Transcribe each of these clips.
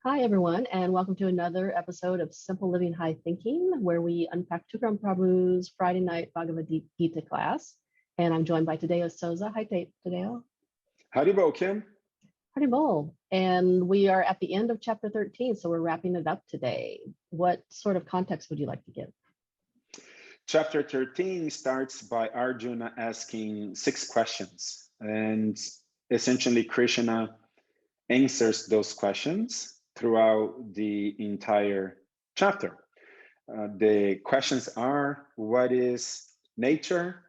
Hi, everyone, and welcome to another episode of Simple Living High Thinking, where we unpack Tukaram Prabhu's Friday night Bhagavad Gita class. And I'm joined by Tadeo Souza. Hi, Tadeo. Haribo, Kim. Haribol. And we are at the end of chapter 13, so we're wrapping it up today. What sort of context would you like to give? Chapter 13 starts by Arjuna asking 6 questions, and essentially Krishna answers those questions throughout the entire chapter. The questions are: what is nature?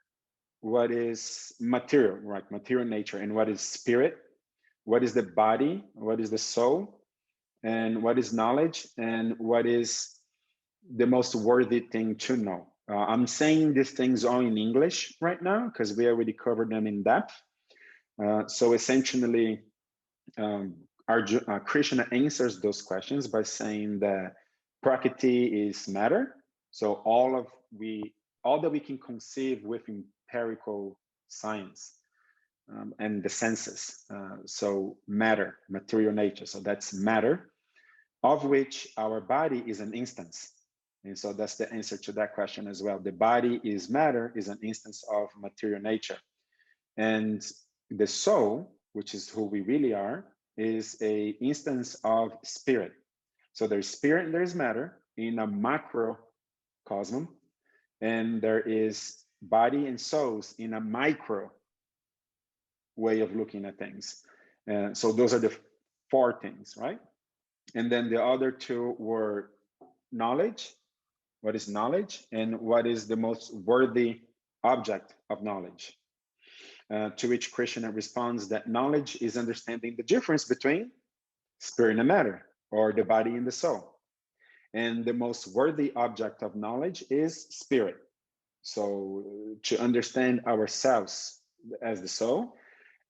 What is material, right? Material nature. And what is spirit? What is the body? What is the soul? And what is knowledge? And what is the most worthy thing to know? I'm saying these things all in English right now because we already covered them in depth. So essentially, Krishna answers those questions by saying that Prakriti is matter. So all that we can conceive with empirical science and the senses. So matter, material nature. So that's matter, of which our body is an instance. And so that's the answer to that question as well. The body is matter, is an instance of material nature. And the soul, which is who we really are, is a instance of spirit. So there's spirit and there's matter in a macrocosm, and there is body and souls in a micro way of looking at things. So those are the 4 things, right? And then the other 2 were knowledge. What is knowledge? And what is the most worthy object of knowledge? To which Krishna responds that knowledge is understanding the difference between spirit and matter, or the body and the soul. And the most worthy object of knowledge is spirit. So to understand ourselves as the soul,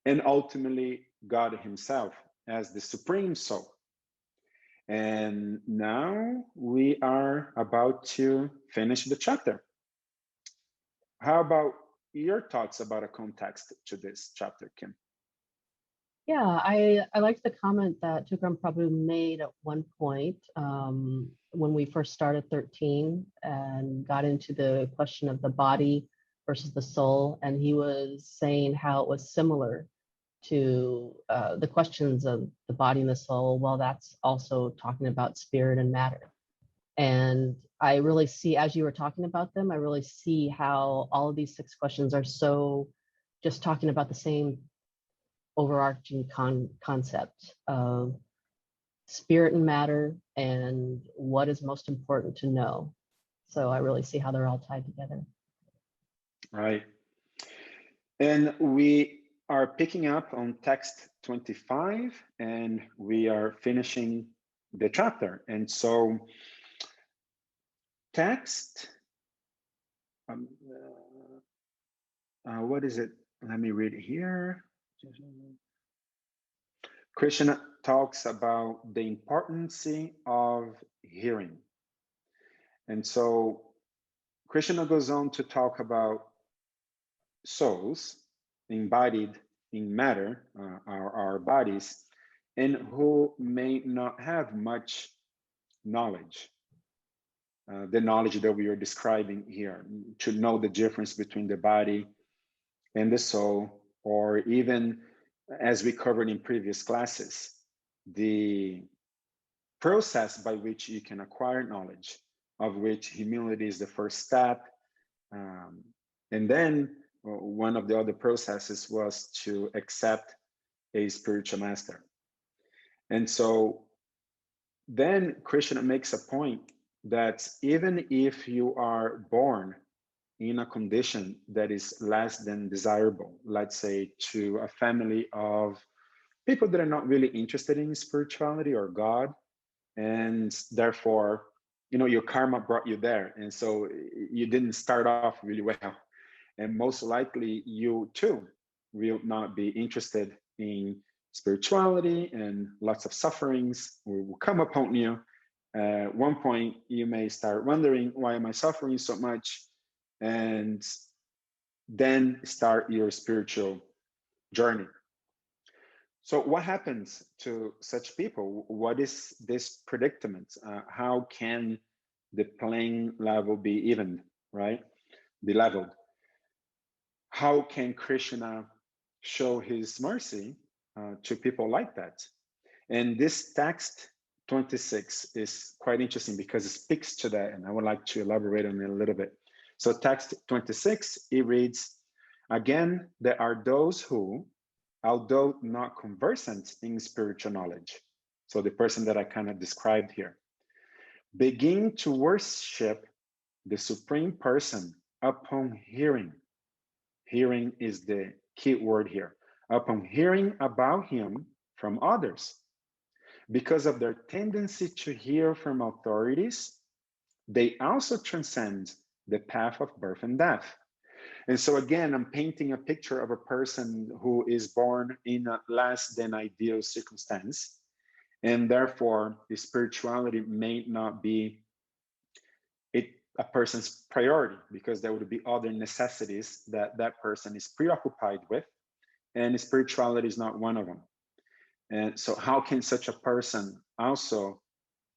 and ultimately God himself as the supreme soul. And now we are about to finish the chapter. How about your thoughts about a context to this chapter, Kim? Yeah, I liked the comment that Tukaram Prabhu made at one point when we first started 13 and got into the question of the body versus the soul. And he was saying how it was similar to the questions of the body and the soul. Well, that's also talking about spirit and matter. And I really see, as you were talking about them, I really see how all of these 6 questions are so just talking about the same overarching concept of spirit and matter and what is most important to know. So I really see how they're all tied together. Right. And we are picking up on text 25, and we are finishing the chapter. And so text, what is it? Let me read it here. Krishna talks about the importance of hearing. And so Krishna goes on to talk about souls embodied in matter, our bodies, and who may not have much knowledge. The knowledge that we are describing here, to know the difference between the body and the soul, or even, as we covered in previous classes, the process by which you can acquire knowledge, of which humility is the first step. And then one of the other processes was to accept a spiritual master. And so then Krishna makes a point that even if you are born in a condition that is less than desirable, let's say to a family of people that are not really interested in spirituality or God, and therefore, your karma brought you there. And so you didn't start off really well. And most likely you too will not be interested in spirituality, and lots of sufferings will come upon you. At one point, you may start wondering, why am I suffering so much? And then start your spiritual journey. So what happens to such people? What is this predicament? How can the playing level be evened, right? Be leveled? How can Krishna show his mercy to people like that? And this text 26 is quite interesting because it speaks to that, and I would like to elaborate on it a little bit. So text 26, it reads, again, there are those who, although not conversant in spiritual knowledge, so the person that I kind of described here, begin to worship the Supreme Person upon hearing. Hearing is the key word here. Upon hearing about him from others. Because of their tendency to hear from authorities, they also transcend the path of birth and death. And so again, I'm painting a picture of a person who is born in a less than ideal circumstance, and therefore the spirituality may not be a person's priority, because there would be other necessities that that person is preoccupied with, and spirituality is not one of them. And so how can such a person also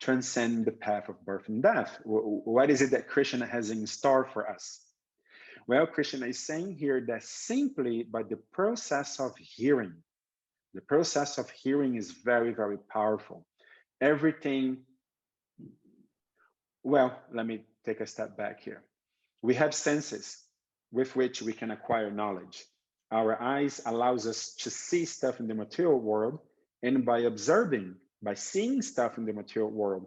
transcend the path of birth and death? What is it that Krishna has in store for us? Well, Krishna is saying here that simply by the process of hearing, the process of hearing is very, very powerful. Everything, well, let me take a step back here. We have senses with which we can acquire knowledge. Our eyes allows us to see stuff in the material world, and by observing, by seeing stuff in the material world,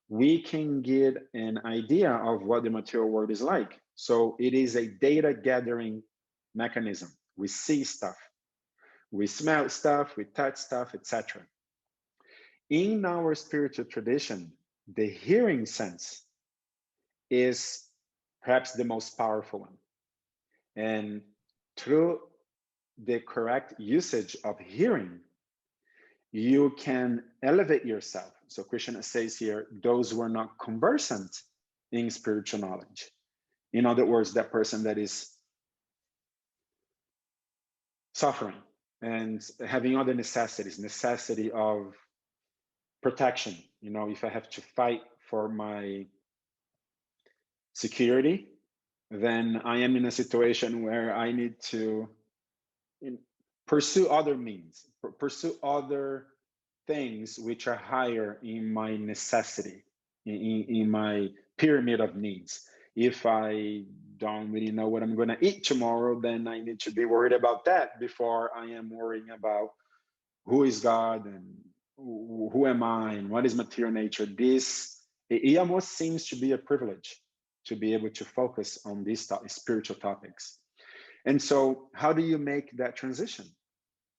we can get an idea of what the material world is like. So it is a data gathering mechanism. We see stuff, we smell stuff, we touch stuff, etc. In our spiritual tradition, the hearing sense is perhaps the most powerful one. And through the correct usage of hearing, you can elevate yourself. So Krishna says here, those who are not conversant in spiritual knowledge. In other words, that person that is suffering and having other necessities, necessity of protection. You know, if I have to fight for my security, then I am in a situation where I need to pursue other means, pursue other things which are higher in my necessity, in my pyramid of needs. If I don't really know what I'm going to eat tomorrow, then I need to be worried about that before I am worrying about who is God and who am I and what is material nature. It almost seems to be a privilege to be able to focus on these spiritual topics. And so how do you make that transition?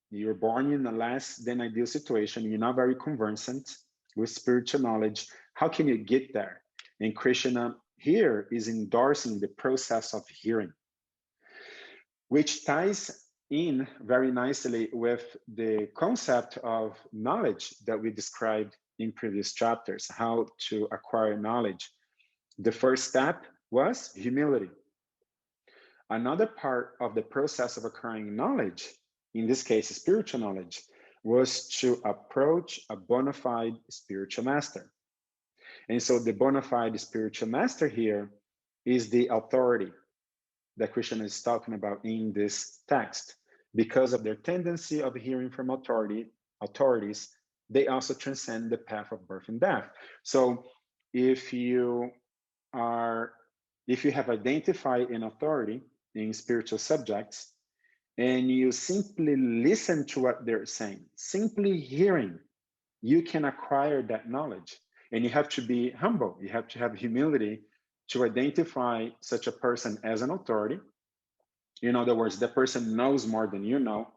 You're born in a less than ideal situation. You're not very conversant with spiritual knowledge. How can you get there? And Krishna here is endorsing the process of hearing, which ties in very nicely with the concept of knowledge that we described in previous chapters, how to acquire knowledge. The first step was humility. Another part of the process of acquiring knowledge, in this case, spiritual knowledge, was to approach a bona fide spiritual master. And so the bona fide spiritual master here is the authority that Krishna is talking about in this text. Because of their tendency of hearing from authorities, they also transcend the path of birth and death. So if you have identified an authority in spiritual subjects, and you simply listen to what they're saying, simply hearing, you can acquire that knowledge. And you have to be humble. You have to have humility to identify such a person as an authority. In other words, the person knows more than you know,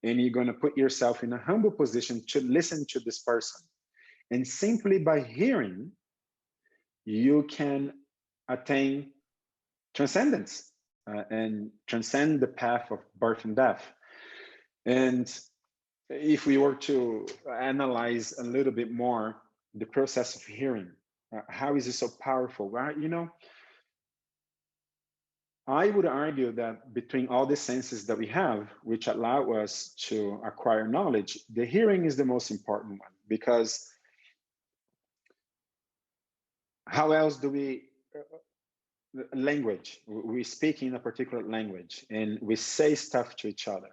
and you're going to put yourself in a humble position to listen to this person. And simply by hearing, you can attain transcendence and transcend the path of birth and death. And if we were to analyze a little bit more the process of hearing, how is it so powerful? Well, you know, I would argue that between all the senses that we have, which allow us to acquire knowledge, the hearing is the most important one, because how else do we, language, we speak in a particular language and we say stuff to each other.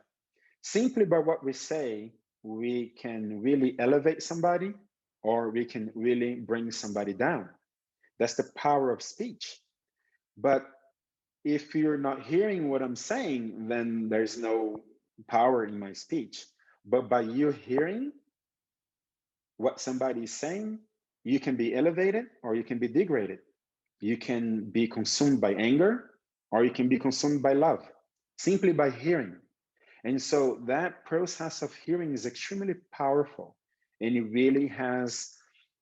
Simply by what we say, we can really elevate somebody or we can really bring somebody down. That's the power of speech. But if you're not hearing what I'm saying, then there's no power in my speech. But by you hearing what somebody is saying, you can be elevated or you can be degraded. You can be consumed by anger or you can be consumed by love, simply by hearing. And so that process of hearing is extremely powerful, and it really has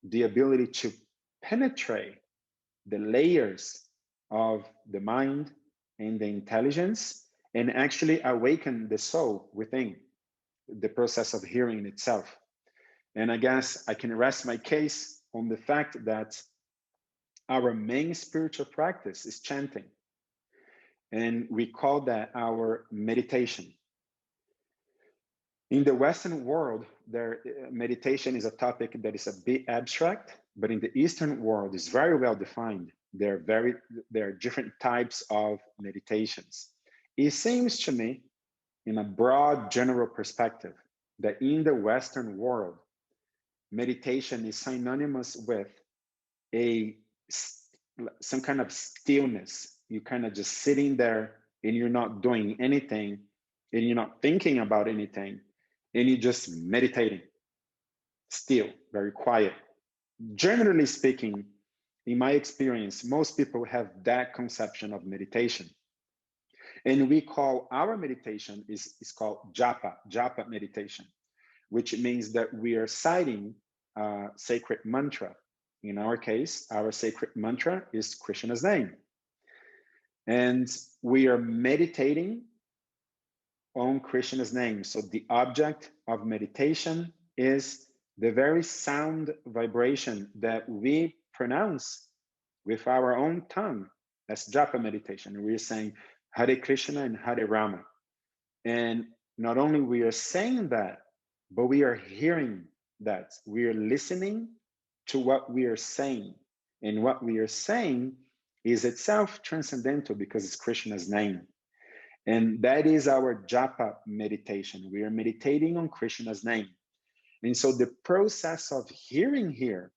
the ability to penetrate the layers of the mind and the intelligence and actually awaken the soul within the process of hearing itself. And I guess I can rest my case on the fact that our main spiritual practice is chanting. And we call that our meditation. In the Western world, meditation is a topic that is a bit abstract, but in the Eastern world, it's very well defined. There are different types of meditations. It seems to me, in a broad general perspective, that in the Western world, meditation is synonymous with some kind of stillness. You kind of just sitting there and you're not doing anything and you're not thinking about anything and you're just meditating, still, very quiet. Generally speaking, in my experience, most people have that conception of meditation. And we call our meditation is called japa meditation, which means that we are citing a sacred mantra. In our case, our sacred mantra is Krishna's name. And we are meditating on Krishna's name. So the object of meditation is the very sound vibration that we pronounce with our own tongue. That's japa meditation. We're saying Hare Krishna and Hare Rama. And not only we are saying that, but we are hearing that. We are listening to what we are saying. And what we are saying is itself transcendental because it's Krishna's name. And that is our japa meditation. We are meditating on Krishna's name. And so the process of hearing here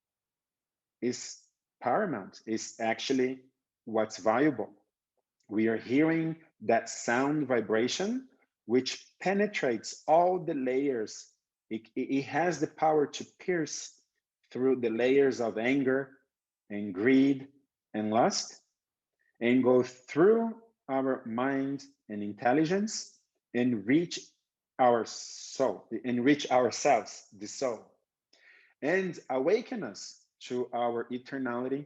is paramount, is actually what's valuable. We are hearing that sound vibration, which penetrates all the layers. It has the power to pierce through the layers of anger and greed and lust and go through our mind and intelligence and reach our soul, enrich ourselves, the soul, and awaken us to our eternality,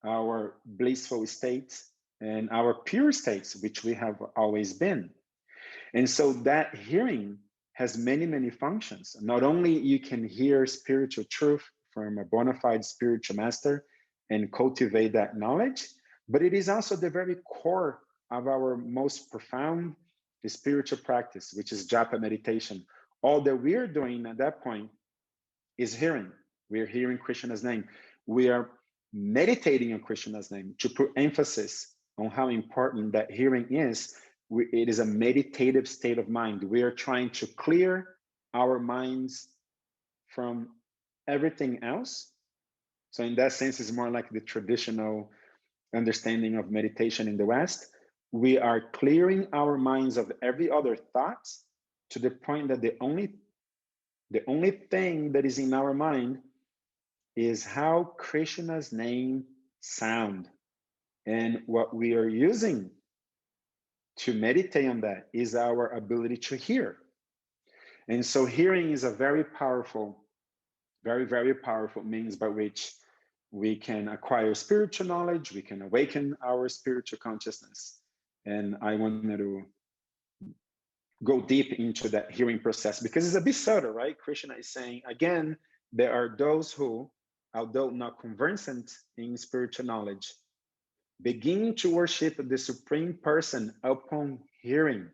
our blissful states, and our pure states, which we have always been. And so that hearing has many, many functions. Not only you can hear spiritual truth from a bona fide spiritual master and cultivate that knowledge, but it is also the very core of our most profound spiritual practice, which is japa meditation. All that we're doing at that point is hearing. We're hearing Krishna's name. We are meditating on Krishna's name to put emphasis on how important that hearing is. It is a meditative state of mind. We are trying to clear our minds from everything else. So in that sense, it's more like the traditional understanding of meditation in the West. We are clearing our minds of every other thought to the point that the only thing that is in our mind is how Krishna's name sound. And what we are using to meditate on that is our ability to hear. And so hearing is a very powerful, very, very powerful means by which we can acquire spiritual knowledge, we can awaken our spiritual consciousness. And I wanted to go deep into that hearing process because it's a bit subtle, right? Krishna is saying, again, there are those who, although not conversant in spiritual knowledge, begin to worship the Supreme Person upon hearing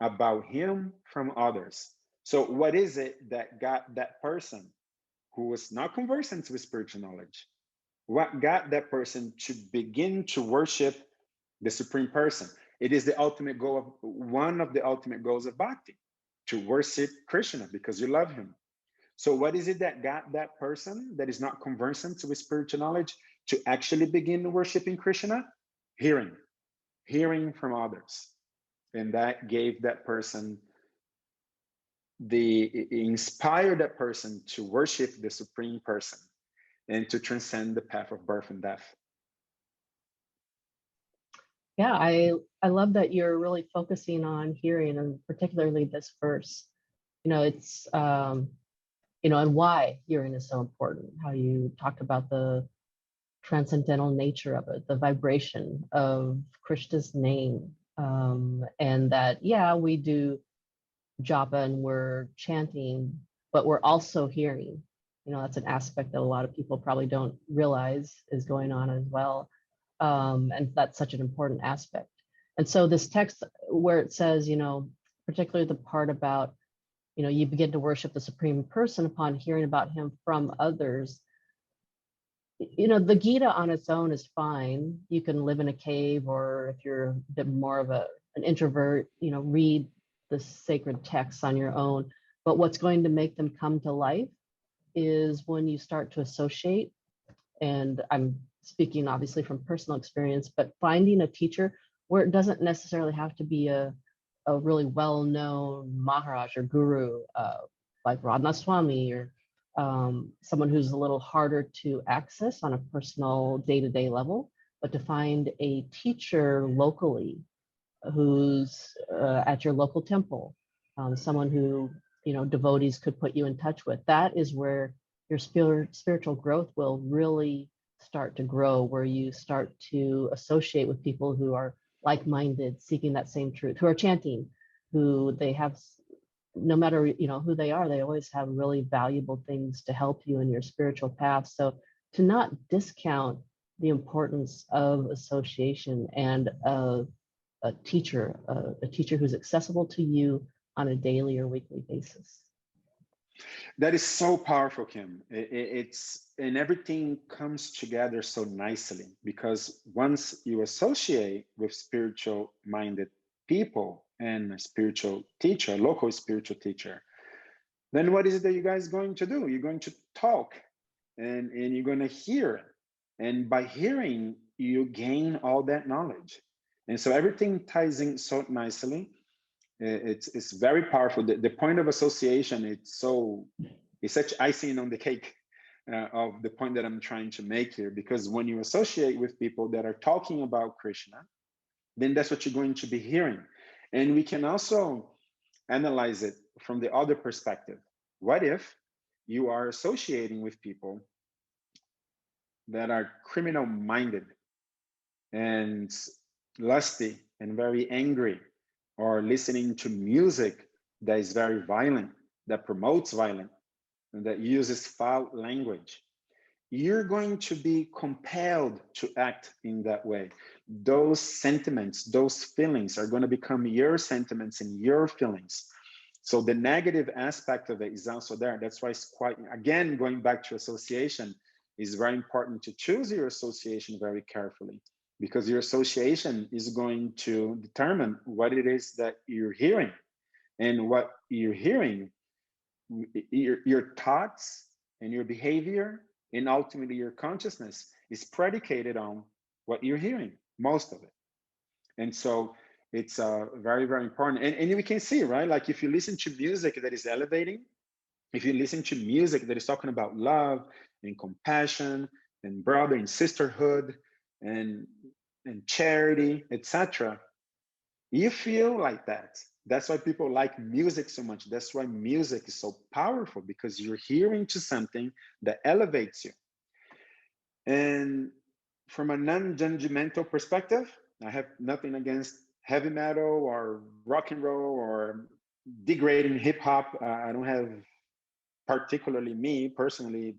about him from others. So what is it that got that person who was not conversant with spiritual knowledge? What got that person to begin to worship the Supreme Person? It is the ultimate goal of one of the ultimate goals of bhakti, to worship Krishna because you love him. So what is it that got that person that is not conversant with spiritual knowledge to actually begin worshiping Krishna? Hearing from others. And that gave that person inspired that person to worship the Supreme Person and to transcend the path of birth and death. Yeah, I love that you're really focusing on hearing, and particularly this verse. It's and why hearing is so important. How you talked about the transcendental nature of it, the vibration of Krishna's name, and that we do japa and we're chanting, but we're also hearing. That's an aspect that a lot of people probably don't realize is going on as well. And that's such an important aspect. And so this text where it says, particularly the part about, you begin to worship the Supreme Person upon hearing about him from others. The Gita on its own is fine. You can live in a cave, or if you're a bit more of an introvert, read the sacred texts on your own. But what's going to make them come to life is when you start to associate, and I'm speaking obviously from personal experience, but finding a teacher where it doesn't necessarily have to be a really well-known Maharaj or guru, like Radha Swami, or someone who's a little harder to access on a personal day-to-day level, but to find a teacher locally who's at your local temple, someone who devotees could put you in touch with. That is where your spiritual growth will really start to grow, where you start to associate with people who are like-minded, seeking that same truth, who are chanting, who they have, no matter who they are, they always have really valuable things to help you in your spiritual path. So to not discount the importance of association and a teacher who's accessible to you on a daily or weekly basis. That is so powerful, Kim. And everything comes together so nicely, because once you associate with spiritual minded people and a spiritual teacher, local spiritual teacher, then what is it that you guys going to do? You're going to talk and you're going to hear. And by hearing, you gain all that knowledge. And so everything ties in so nicely. It's very powerful. The point of association, it's such icing on the cake of the point that I'm trying to make here, because when you associate with people that are talking about Krishna, then that's what you're going to be hearing. And we can also analyze it from the other perspective. What if you are associating with people that are criminal minded and lusty and very angry, or listening to music that is very violent, that promotes violence, and that uses foul language? You're going to be compelled to act in that way. Those sentiments, those feelings are going to become your sentiments and your feelings. So the negative aspect of it is also there. That's why it's quite, again, going back to association, is very important to choose your association very carefully, because your association is going to determine what it is that you're hearing. And what you're hearing, your thoughts and your behavior, and ultimately your consciousness, is predicated on what you're hearing, most of it. And so it's very, very important. And we can see, right? Like if you listen to music that is elevating, if you listen to music that is talking about love and compassion and brother and sisterhood and charity, etc., you feel like that. That's why people like music so much. That's why music is so powerful, because you're hearing to something that elevates you. And from a non-judgmental perspective, I have nothing against heavy metal or rock and roll or degrading hip hop. I don't have, particularly me personally,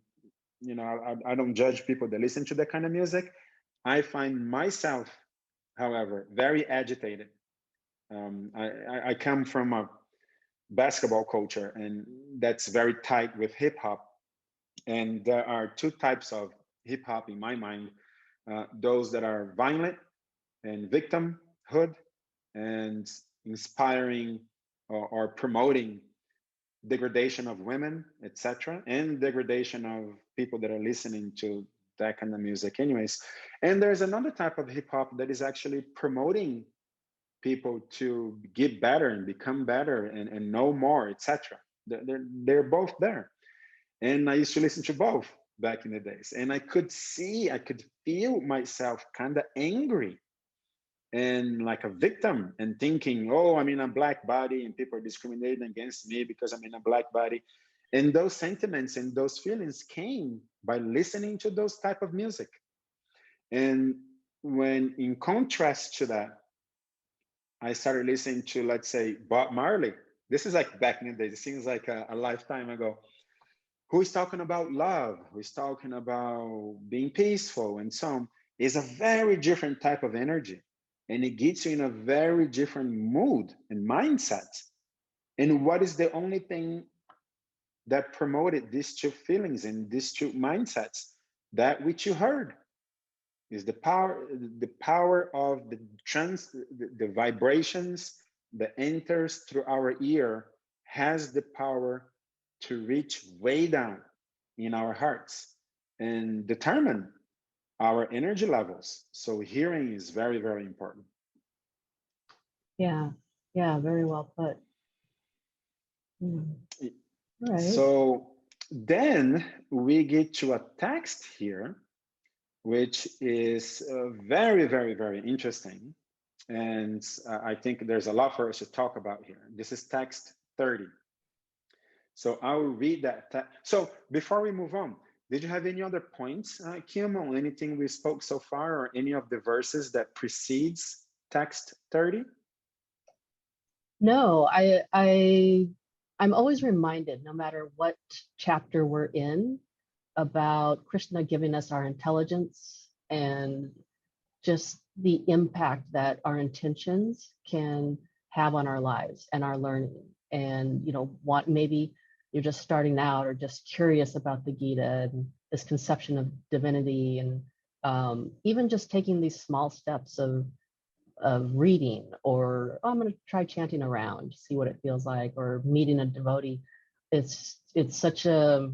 I don't judge people that listen to that kind of music. I find myself, however, very agitated. I come from a basketball culture, and that's very tight with hip hop. And there are two types of hip hop in my mind, those that are violent and victimhood and inspiring or promoting degradation of women, etc., and degradation of people that are listening to that kind of music, anyways. And there's another type of hip hop that is actually promoting people to get better and become better and know more, etc. They're both there. And I used to listen to both back in the days. And I could feel myself kind of angry and like a victim and thinking, oh, I'm in a black body and people are discriminating against me because I'm in a black body. And those sentiments and those feelings came by listening to those type of music. And when in contrast to that, I started listening to, let's say, Bob Marley. This is like back in the days. It seems like a lifetime ago. Who is talking about love? Who is talking about being peaceful and so on? Is a very different type of energy. And it gets you in a very different mood and mindset. And what is the only thing that promoted these two feelings and these two mindsets? That which you heard is the power of the vibrations that enters through our ear has the power to reach way down in our hearts and determine our energy levels. So hearing is very, very important. Yeah, yeah, very well put. Right. So then we get to a text here, which is very, very, very interesting. And I think there's a lot for us to talk about here. This is text 30. So I will read that. So before we move on, did you have any other points, Kim, on anything we spoke so far, or any of the verses that precedes text 30? No, I'm always reminded, no matter what chapter we're in, about Krishna giving us our intelligence and just the impact that our intentions can have on our lives and our learning. And maybe you're just starting out or just curious about the Gita and this conception of divinity, and even just taking these small steps of reading, or I'm going to try chanting around, see what it feels like, or meeting a devotee. It's such a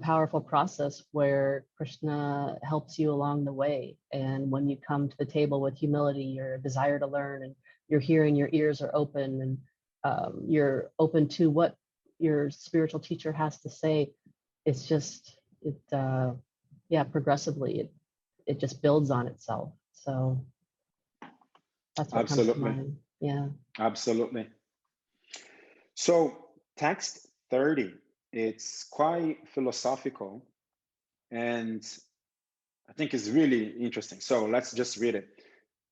powerful process where Krishna helps you along the way. And when you come to the table with humility, your desire to learn, and you're hearing, your ears are open, and you're open to what your spiritual teacher has to say. It's just, progressively, it just builds on itself. So that's what comes to Absolutely. mind. Yeah. Absolutely. So text 30, it's quite philosophical, and I think it's really interesting. So let's just read it.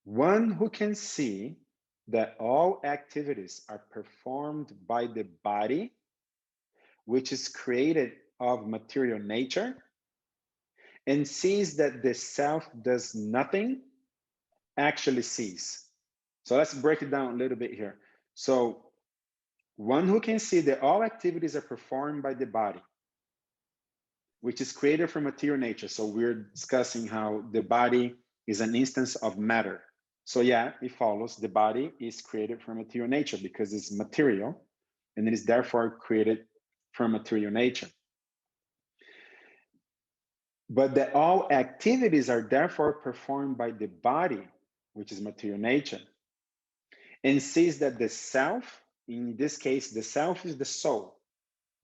One who can see that all activities are performed by the body, which is created of material nature, and sees that the self does nothing, actually sees. So let's break it down a little bit here. So one who can see that all activities are performed by the body, which is created from material nature. So we're discussing how the body is an instance of matter. So yeah, it follows the body is created from material nature because it's material, and it is therefore created from material nature. But that all activities are therefore performed by the body, which is material nature, and sees that the self, in this case, the self is the soul,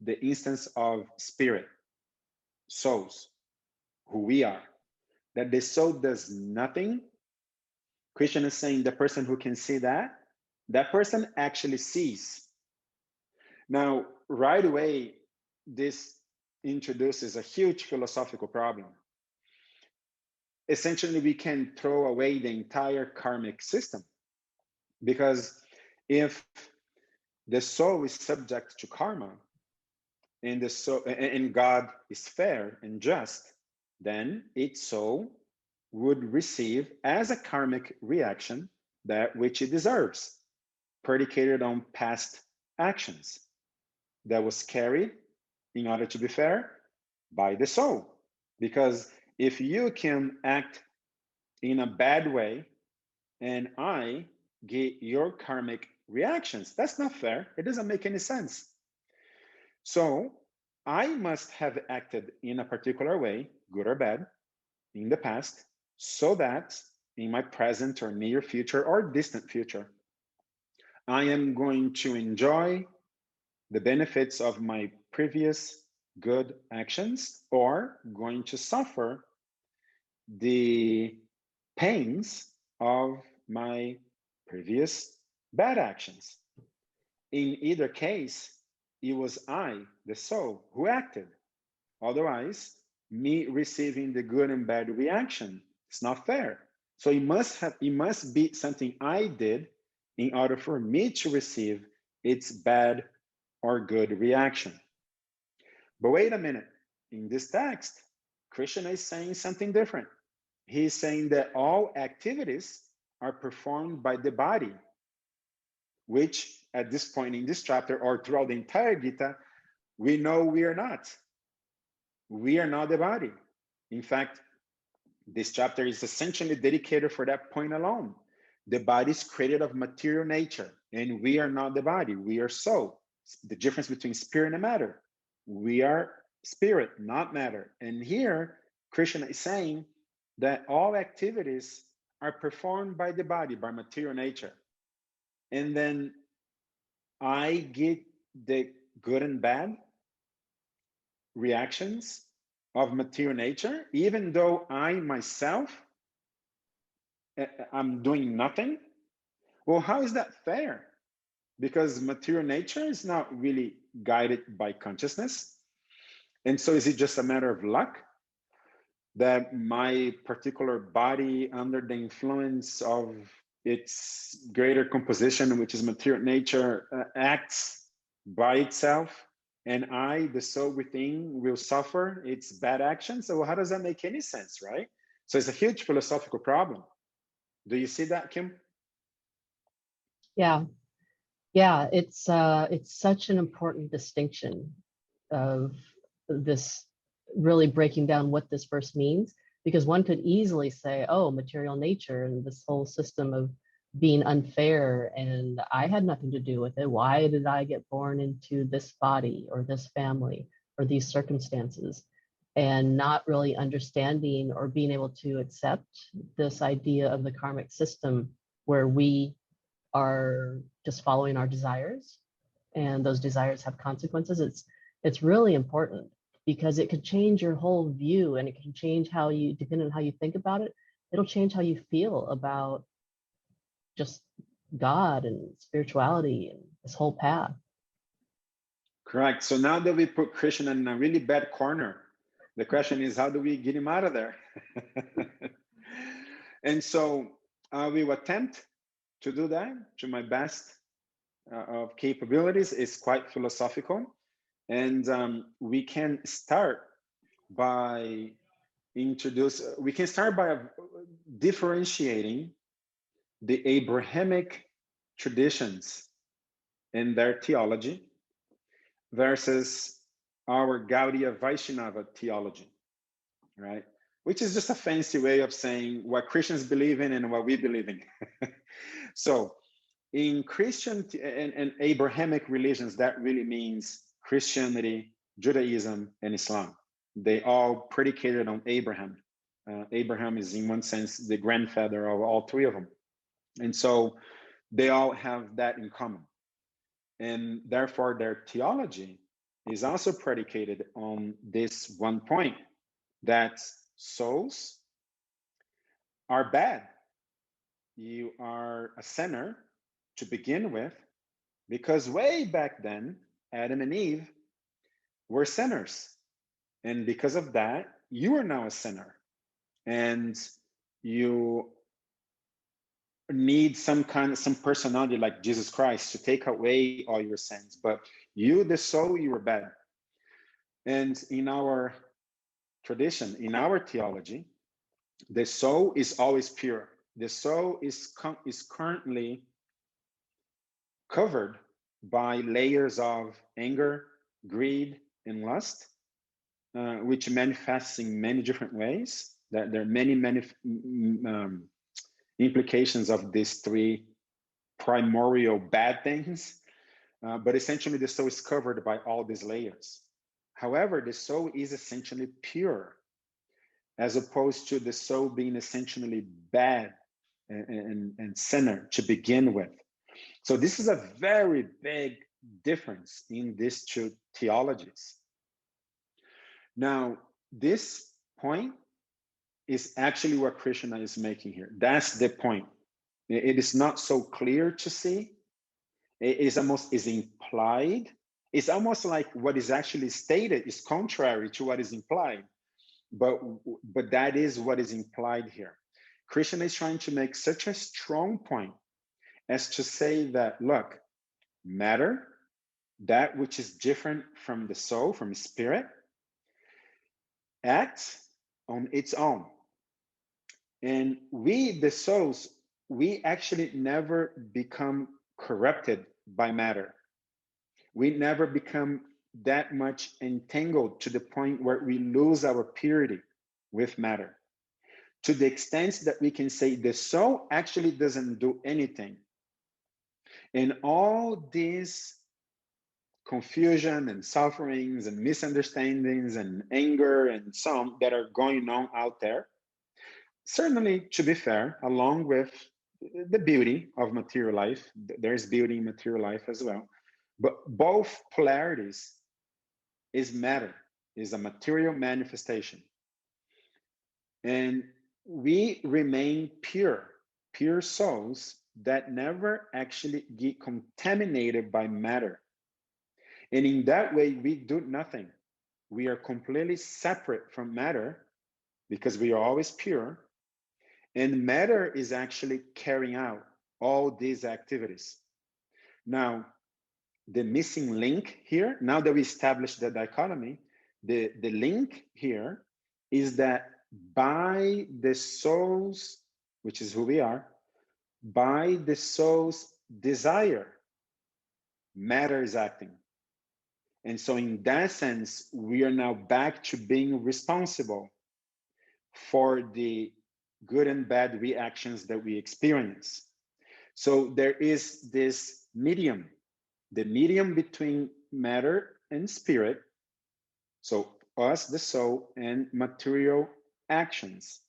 the instance of spirit, souls, who we are, that the soul does nothing. Krishna is saying the person who can see that, that person actually sees. Now, right away, this introduces a huge philosophical problem. Essentially, we can throw away the entire karmic system, because if the soul is subject to karma, and the soul and God is fair and just, then its soul would receive as a karmic reaction that which it deserves, predicated on past actions that was carried, in order to be fair, by the soul. Because if you can act in a bad way and I get your karmic reactions, that's not fair. It doesn't make any sense. So I must have acted in a particular way, good or bad, in the past, so that in my present or near future or distant future, I am going to enjoy the benefits of my previous good actions or going to suffer the pains of my previous bad actions. In either case, it was I, the soul, who acted. Otherwise, me receiving the good and bad reaction, it's not fair. So it must be something I did in order for me to receive its bad or good reaction. But wait a minute, in this text, Krishna is saying something different. He's saying that all activities are performed by the body, which at this point in this chapter or throughout the entire Gita, we know we are not. We are not the body. In fact, this chapter is essentially dedicated for that point alone. The body is created of material nature, and we are not the body. We are soul. The difference between spirit and matter. We are spirit, not matter. And here, Krishna is saying that all activities are performed by the body, by material nature. And then I get the good and bad reactions of material nature, even though I myself, I'm doing nothing. Well, how is that fair? Because material nature is not really guided by consciousness. And so is it just a matter of luck that my particular body, under the influence of its greater composition, which is material nature, acts by itself, and I, the soul within, will suffer its bad actions? So how does that make any sense, right? So it's a huge philosophical problem. Do you see that, Kim? Yeah, it's such an important distinction of this, really breaking down what this verse means, because one could easily say, oh, material nature and this whole system of being unfair, and I had nothing to do with it. Why did I get born into this body or this family or these circumstances? And not really understanding or being able to accept this idea of the karmic system, where we are just following our desires, and those desires have consequences. It's really important, because it could change your whole view, and it can change how you, depending on how you think about it, it'll change how you feel about just God and spirituality and this whole path. Correct. So now that we put Krishna in a really bad corner, the question is, how do we get him out of there? And so I will attempt to do that to my best of capabilities. It's quite philosophical. And we can start by differentiating the Abrahamic traditions in their theology versus our Gaudiya Vaishnava theology, right? Which is just a fancy way of saying what Christians believe in and what we believe in. So in Christian and Abrahamic religions, that really means Christianity, Judaism, and Islam. They all predicated on Abraham. Abraham is, in one sense, the grandfather of all three of them. And so they all have that in common. And therefore, their theology is also predicated on this one point, that souls are bad. You are a sinner to begin with, because way back then, Adam and Eve were sinners. And because of that, you are now a sinner. And you need some personality like Jesus Christ to take away all your sins. But you, the soul, you were bad. And in our tradition, in our theology, The soul is always pure. The soul is currently covered by layers of anger, greed, and lust, which manifests in many different ways. That there are many implications of these three primordial bad things, but essentially the soul is covered by all these layers. However, the soul is essentially pure, as opposed to the soul being essentially bad and sinner to begin with. So this is a very big difference in these two theologies. Now, this point is actually what Krishna is making here. That's the point. It is not so clear to see. It is almost is implied. It's almost like what is actually stated is contrary to what is implied. But that is what is implied here. Krishna is trying to make such a strong point as to say that, look, matter, that which is different from the soul, from spirit, acts on its own. And we, the souls, we actually never become corrupted by matter. We never become that much entangled to the point where we lose our purity with matter. To the extent that we can say the soul actually doesn't do anything. And all these confusion and sufferings and misunderstandings and anger and so on that are going on out there, certainly, to be fair, along with the beauty of material life, there's beauty in material life as well. But both polarities is matter, is a material manifestation. And we remain pure souls that never actually get contaminated by matter. And in that way, we do nothing. We are completely separate from matter because we are always pure. And matter is actually carrying out all these activities. Now, the missing link here, now that we established the dichotomy, the link here is that by the soul's, which is who we are, by the soul's desire, matter is acting. And so in that sense, we are now back to being responsible for the good and bad reactions that we experience. So there is this medium, the medium between matter and spirit. So us, the soul, and material actions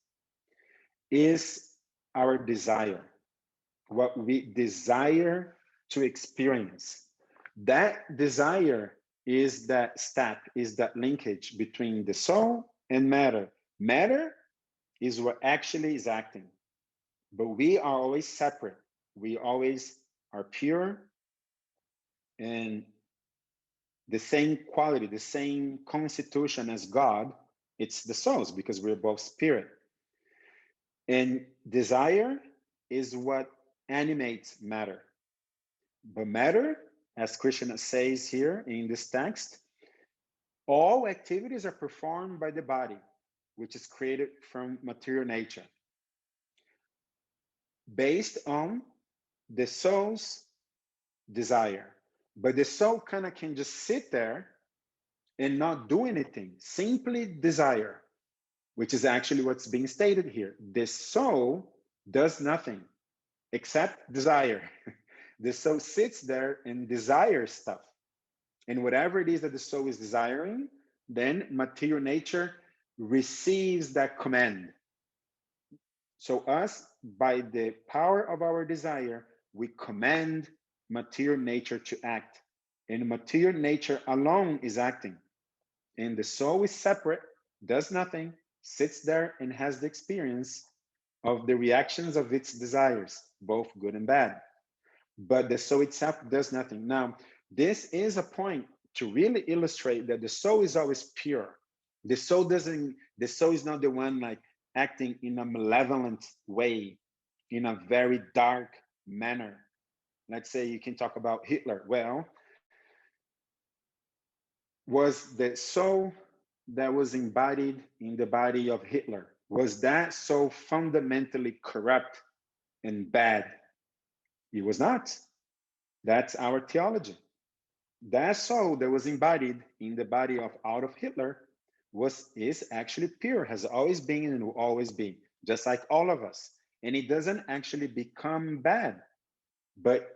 is our desire, what we desire to experience. That desire is that step, is that linkage between the soul and matter. Matter is what actually is acting, but we are always separate. We always are pure and the same quality, the same constitution as God. It's the souls because we're both spirit. And desire is what animates matter. But matter, as Krishna says here in this text, all activities are performed by the body, which is created from material nature, based on the soul's desire. But the soul kind of can just sit there and not do anything, simply desire, which is actually what's being stated here. The soul does nothing except desire. The soul sits there and desires stuff. And whatever it is that the soul is desiring, then material nature receives that command. So us, by the power of our desire, we command material nature to act. And material nature alone is acting. And the soul is separate, does nothing, sits there and has the experience of the reactions of its desires, both good and bad. But the soul itself does nothing. Now, this is a point to really illustrate that the soul is always pure. The soul is not the one like acting in a malevolent way, in a very dark manner. Let's say you can talk about Hitler. Well, was the soul that was embodied in the body of Hitler Was that so fundamentally corrupt and bad? It was not. That's our theology. That soul that was embodied in the body of Adolf Hitler is actually pure, has always been and will always be, just like all of us. And it doesn't actually become bad. But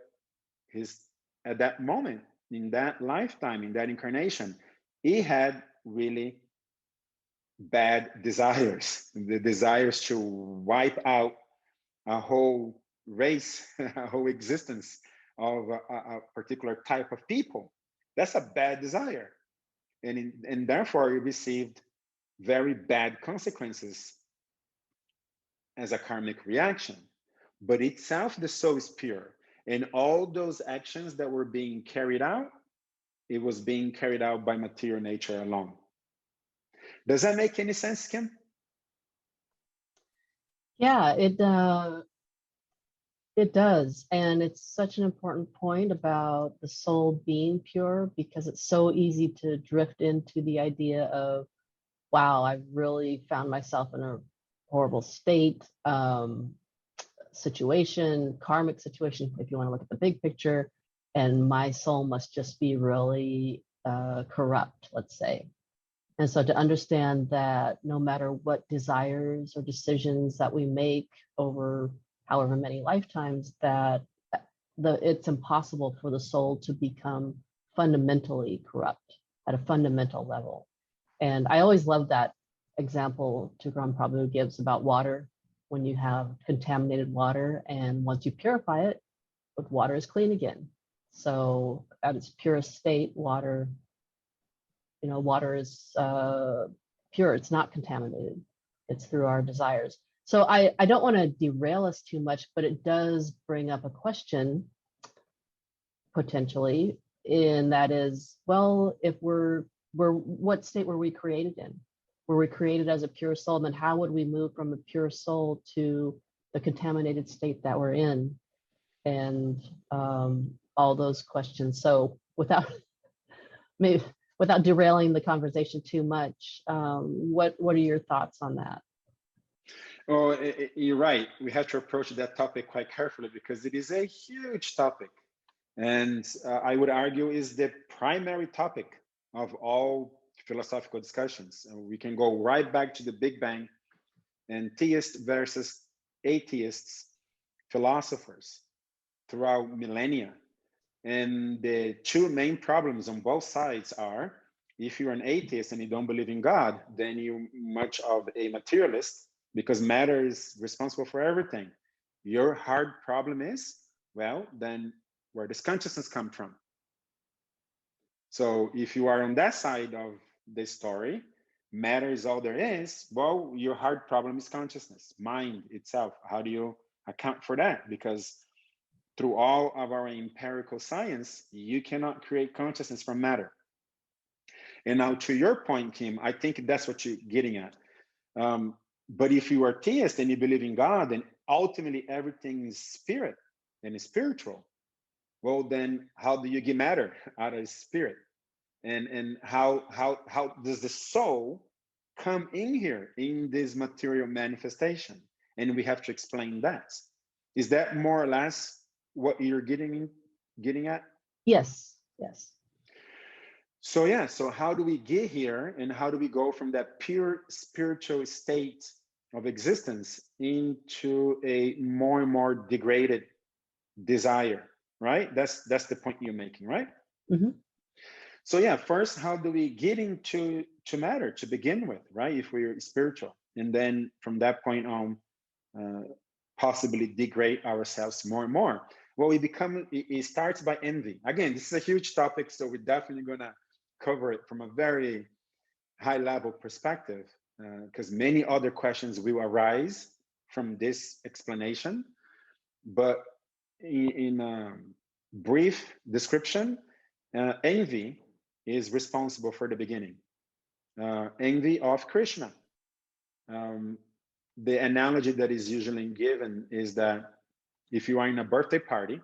his at that moment, in that lifetime, in that incarnation, he had really bad desires, the desires to wipe out a whole race, a whole existence of a particular type of people. That's a bad desire. And therefore, it received very bad consequences as a karmic reaction. But itself, the soul is pure. And all those actions that were being carried out, it was being carried out by material nature alone. Does that make any sense, Kim? Yeah, it does. And it's such an important point about the soul being pure, because it's so easy to drift into the idea of, wow, I've really found myself in a horrible state, situation, karmic situation, if you want to look at the big picture, and my soul must just be really corrupt, let's say. And so to understand that no matter what desires or decisions that we make over however many lifetimes, that it's impossible for the soul to become fundamentally corrupt at a fundamental level. And I always love that example Tukaram Prabhu gives about water. When you have contaminated water, and once you purify it, the water is clean again. So at its purest state, water is pure. It's not contaminated. It's through our desires. So I don't want to derail us too much, but it does bring up a question potentially, and that is, well, if what state were we created in? Were we created as a pure soul? Then how would we move from a pure soul to the contaminated state that we're in? And all those questions. So without derailing the conversation too much, what are your thoughts on that? Oh, you're right. We have to approach that topic quite carefully because it is a huge topic. And I would argue is the primary topic of all philosophical discussions. We can go right back to the Big Bang and theist versus atheists, philosophers throughout millennia. And the two main problems on both sides are, if you're an atheist and you don't believe in God, then you're much of a materialist because matter is responsible for everything. Your hard problem is, well, then where does consciousness come from? So if you are on that side of the story, matter is all there is, well, your hard problem is consciousness, mind itself. How do you account for that? Because through all of our empirical science, you cannot create consciousness from matter. And now to your point, Kim, I think that's what you're getting at. But if you are theist and you believe in God, then ultimately everything is spirit and is spiritual. Well, then how do you get matter out of spirit? And how does the soul come in here in this material manifestation? And we have to explain that. Is that more or less what you're getting at? Yes. So yeah, so how do we get here, and how do we go from that pure spiritual state of existence into a more and more degraded desire, right? That's the point you're making, right? Mm-hmm. So yeah, first, how do we get into matter to begin with, right? If we're spiritual, and then from that point on, possibly degrade ourselves more and more. Well, it starts by envy. Again, this is a huge topic, so we're definitely gonna cover it from a very high level perspective, because many other questions will arise from this explanation. But in a brief description, envy is responsible for the beginning. Envy of Krishna. The analogy that is usually given is that if you are in a birthday party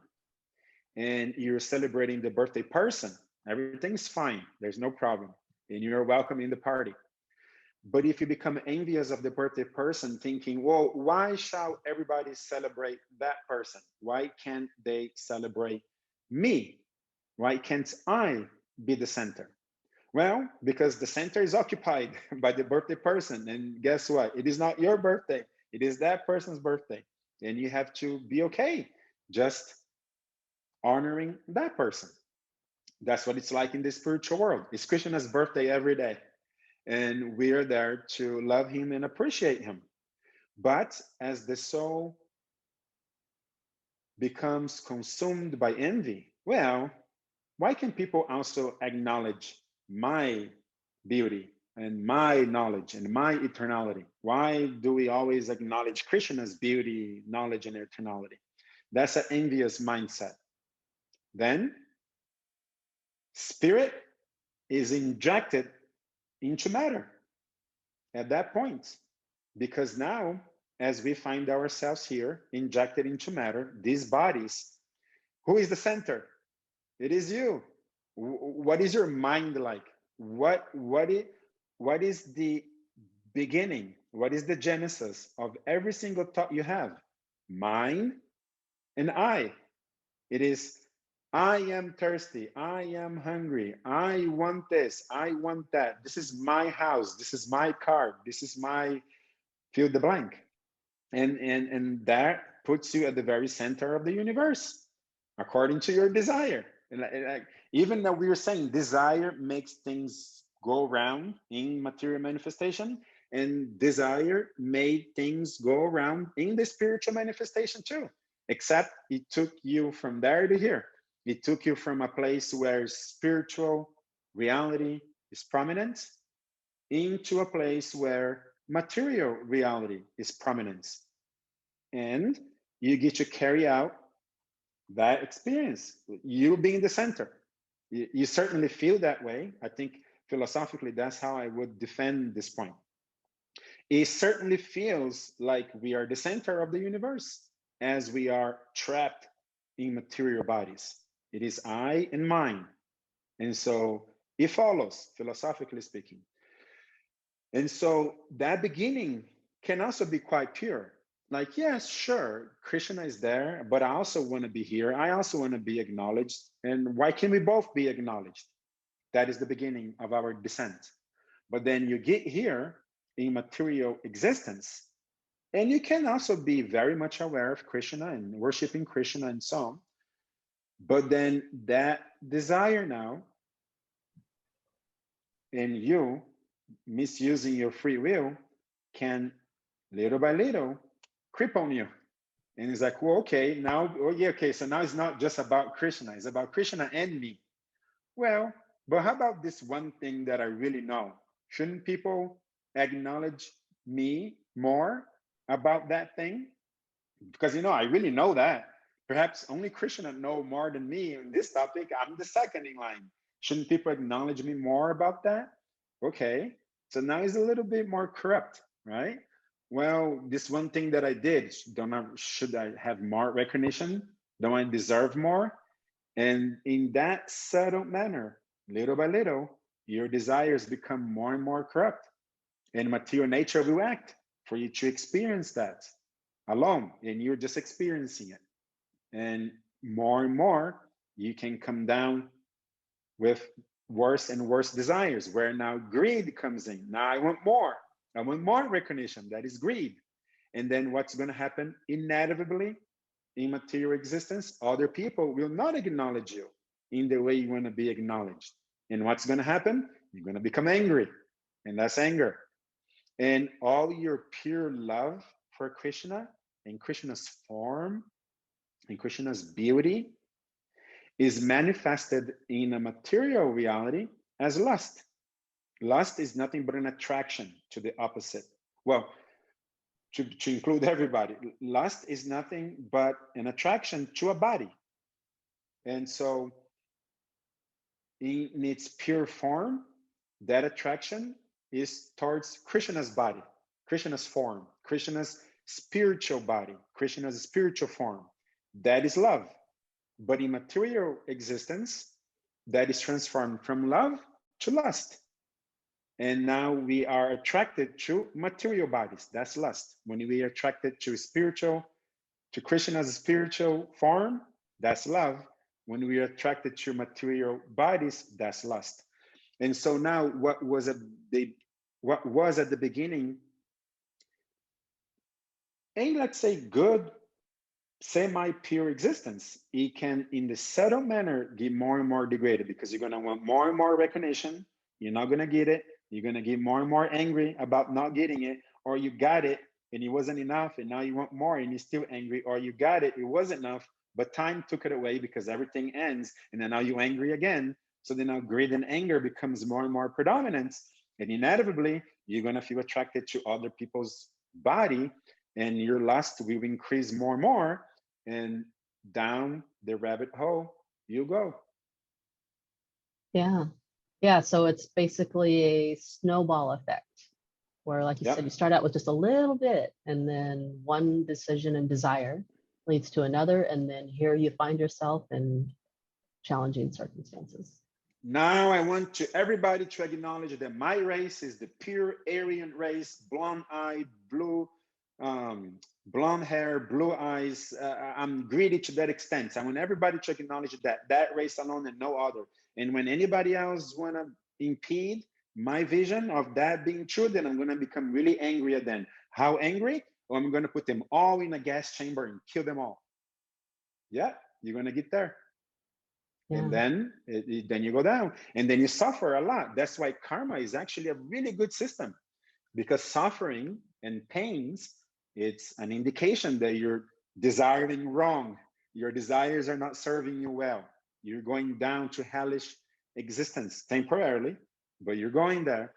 and you're celebrating the birthday person, everything's fine, there's no problem, and you're welcome in the party. But if you become envious of the birthday person, thinking, well, why shall everybody celebrate that person? Why can't they celebrate me? Why can't I be the center? Well, because the center is occupied by the birthday person. And guess what? It is not your birthday, it is that person's birthday. And you have to be okay just honoring that person. That's what it's like in the spiritual world. It's Krishna's birthday every day. And we're there to love him and appreciate him. But as the soul becomes consumed by envy, well, why can people also acknowledge my beauty and my knowledge and my eternality? Why do we always acknowledge Krishna's beauty, knowledge, and eternality? That's an envious mindset. Then spirit is injected into matter at that point. Because now, as we find ourselves here, injected into matter, these bodies, who is the center? It is you. What is your mind like? What is the beginning? What is the genesis of every single thought you have? Mine and I. It is, I am thirsty. I am hungry. I want this. I want that. This is my house. This is my car. This is my fill the blank. And that puts you at the very center of the universe, according to your desire. And even though we were saying desire makes things go around in material manifestation, and desire made things go around in the spiritual manifestation too, except it took you from there to here. It took you from a place where spiritual reality is prominent into a place where material reality is prominent. And you get to carry out that experience, you being the center. You certainly feel that way. I think philosophically, that's how I would defend this point. It certainly feels like we are the center of the universe as we are trapped in material bodies. It is I and mine. And so it follows, philosophically speaking. And so that beginning can also be quite pure. Like, yes, sure, Krishna is there, but I also want to be here. I also want to be acknowledged. And why can we both be acknowledged? That is the beginning of our descent. But then you get here in material existence, and you can also be very much aware of Krishna and worshiping Krishna and so on. But then that desire now, and you misusing your free will, can little by little creep on you. And it's like, well, okay, now, oh yeah, okay, so now it's not just about Krishna, it's about Krishna and me. Well, but how about this one thing that I really know? Shouldn't people acknowledge me more about that thing? Because, you know, I really know that. Perhaps only Krishna know more than me on this topic. I'm the second in line. Shouldn't people acknowledge me more about that? Okay, so now it's a little bit more corrupt, right? Well, this one thing that I did, should I have more recognition? Don't I deserve more? And in that subtle manner, little by little, your desires become more and more corrupt. And material nature will act for you to experience that alone. And you're just experiencing it. And more, you can come down with worse and worse desires, where now greed comes in. Now I want more. I want more recognition. That is greed. And then what's going to happen inevitably in material existence? Other people will not acknowledge you in the way you want to be acknowledged. And what's going to happen? You're going to become angry. And that's anger. And all your pure love for Krishna and Krishna's form and Krishna's beauty is manifested in a material reality as lust. Lust is nothing but an attraction to the opposite. Well, to include everybody, lust is nothing but an attraction to a body. And so in its pure form, that attraction is towards Krishna's body, Krishna's form, Krishna's spiritual body, Krishna's spiritual form. That is love. But in material existence, that is transformed from love to lust. And now we are attracted to material bodies. That's lust. When we are attracted to spiritual, to Krishna as a spiritual form, that's love. When we are attracted to material bodies, that's lust. And so now what was at the beginning a, let's say, good semi-pure existence, it can, in the subtle manner, get more and more degraded because you're going to want more and more recognition. You're not going to get it. You're going to get more and more angry about not getting it, or you got it and it wasn't enough, and now you want more and you're still angry, or you got it, it wasn't enough, but time took it away because everything ends, and then now you're angry again. So then now greed and anger becomes more and more predominant, and inevitably you're going to feel attracted to other people's body, and your lust will increase more and more, and down the rabbit hole you go. Yeah. Yeah. So it's basically a snowball effect where, like you said, you start out with just a little bit, and then one decision and desire leads to another. And then here you find yourself in challenging circumstances. Now I want everybody to acknowledge that my race is the pure Aryan race, blonde-eyed, blonde hair, blue eyes. I'm greedy to that extent. I want everybody to acknowledge that race alone and no other. And when anybody else want to impede my vision of that being true, then I'm going to become really angry at them. How angry? Well, I'm going to put them all in a gas chamber and kill them all. Yeah, you're going to get there. Yeah. And then then you go down, and then you suffer a lot. That's why karma is actually a really good system, because suffering and pains, it's an indication that you're desiring wrong. Your desires are not serving you well. You're going down to hellish existence temporarily, but you're going there,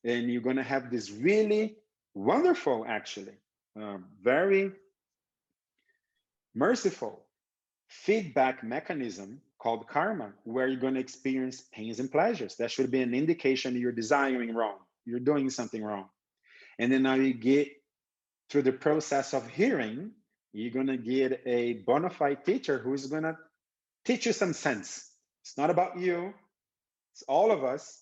and you're going to have this really wonderful, actually, very merciful feedback mechanism called karma, where you're going to experience pains and pleasures. That should be an indication you're desiring wrong. You're doing something wrong. And then now you get through the process of hearing, you're going to get a bona fide teacher who is going to teach you some sense. It's not about you. It's all of us.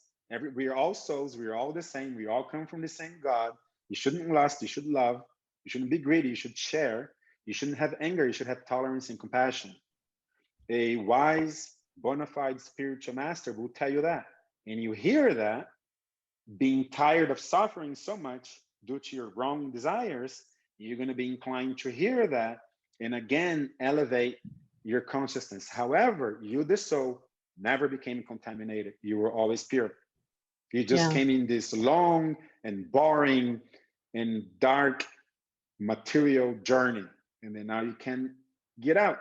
We are all souls. We are all the same. We all come from the same God. You shouldn't lust. You should love. You shouldn't be greedy. You should share. You shouldn't have anger. You should have tolerance and compassion. A wise, bona fide spiritual master will tell you that. And you hear that, being tired of suffering so much due to your wrong desires, you're going to be inclined to hear that and again elevate your consciousness. However, you, the soul, never became contaminated. You were always pure. You just came in this long and boring and dark material journey. And then now you can get out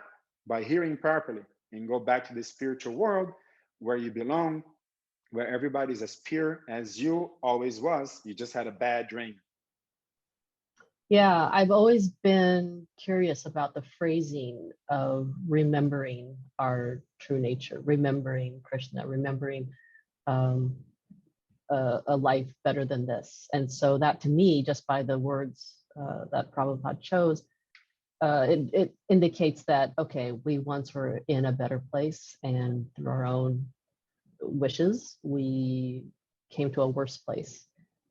by hearing properly and go back to the spiritual world where you belong, where everybody's as pure as you always was. You just had a bad dream. Yeah, I've always been curious about the phrasing of remembering our true nature, remembering Krishna, remembering a life better than this. And so that, to me, just by the words that Prabhupada chose, it indicates that, okay, we once were in a better place, and through our own wishes, we came to a worse place.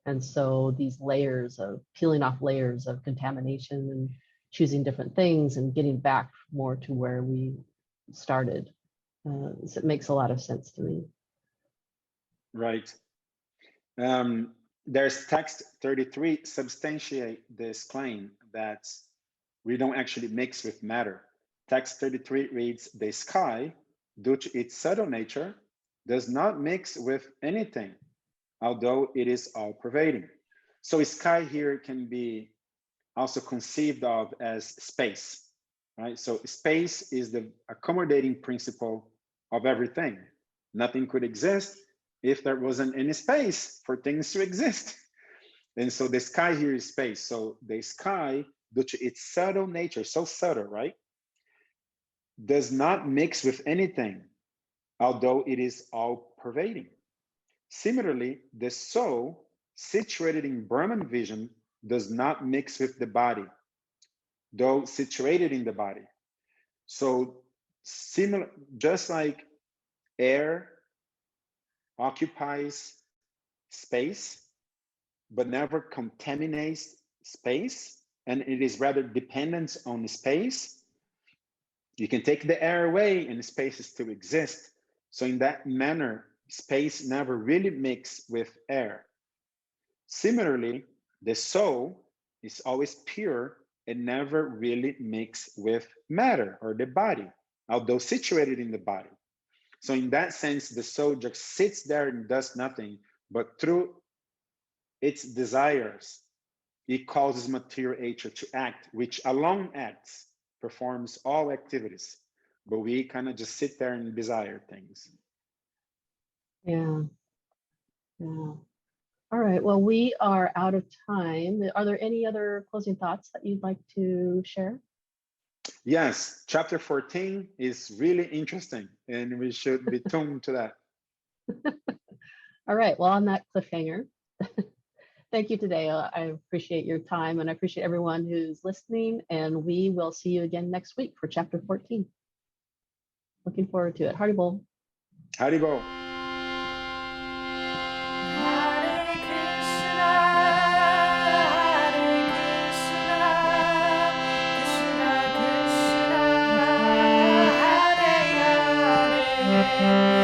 And so these layers of peeling off layers of contamination and choosing different things and getting back more to where we started. So it makes a lot of sense to me. Right. There's text 33 substantiate this claim that we don't actually mix with matter. Text 33 reads, the sky, due to its subtle nature, does not mix with anything, although it is all pervading. So sky here can be also conceived of as space, right? So space is the accommodating principle of everything. Nothing could exist if there wasn't any space for things to exist. And so the sky here is space. So the sky, due to its subtle nature, so subtle, right, does not mix with anything, although it is all pervading. Similarly, the soul, situated in Brahman vision, does not mix with the body, though situated in the body. So similar, just like air occupies space, but never contaminates space, and it is rather dependent on space. You can take the air away and space still exists. So in that manner, space never really mixes with air. Similarly, the soul is always pure and never really mixes with matter or the body, although situated in the body. So in that sense, the soul just sits there and does nothing, but through its desires, it causes material nature to act, which alone acts, performs all activities. But we kind of just sit there and desire things. Yeah. Yeah. All right. Well, we are out of time. Are there any other closing thoughts that you'd like to share? Yes, chapter 14 is really interesting, and we should be tuned to that. All right. Well, on that cliffhanger, thank you today. I appreciate your time, and I appreciate everyone who's listening. And we will see you again next week for chapter 14. Looking forward to it. Haribol. Haribo. Hare Krishna, Krishna Krishna, Hare Hare.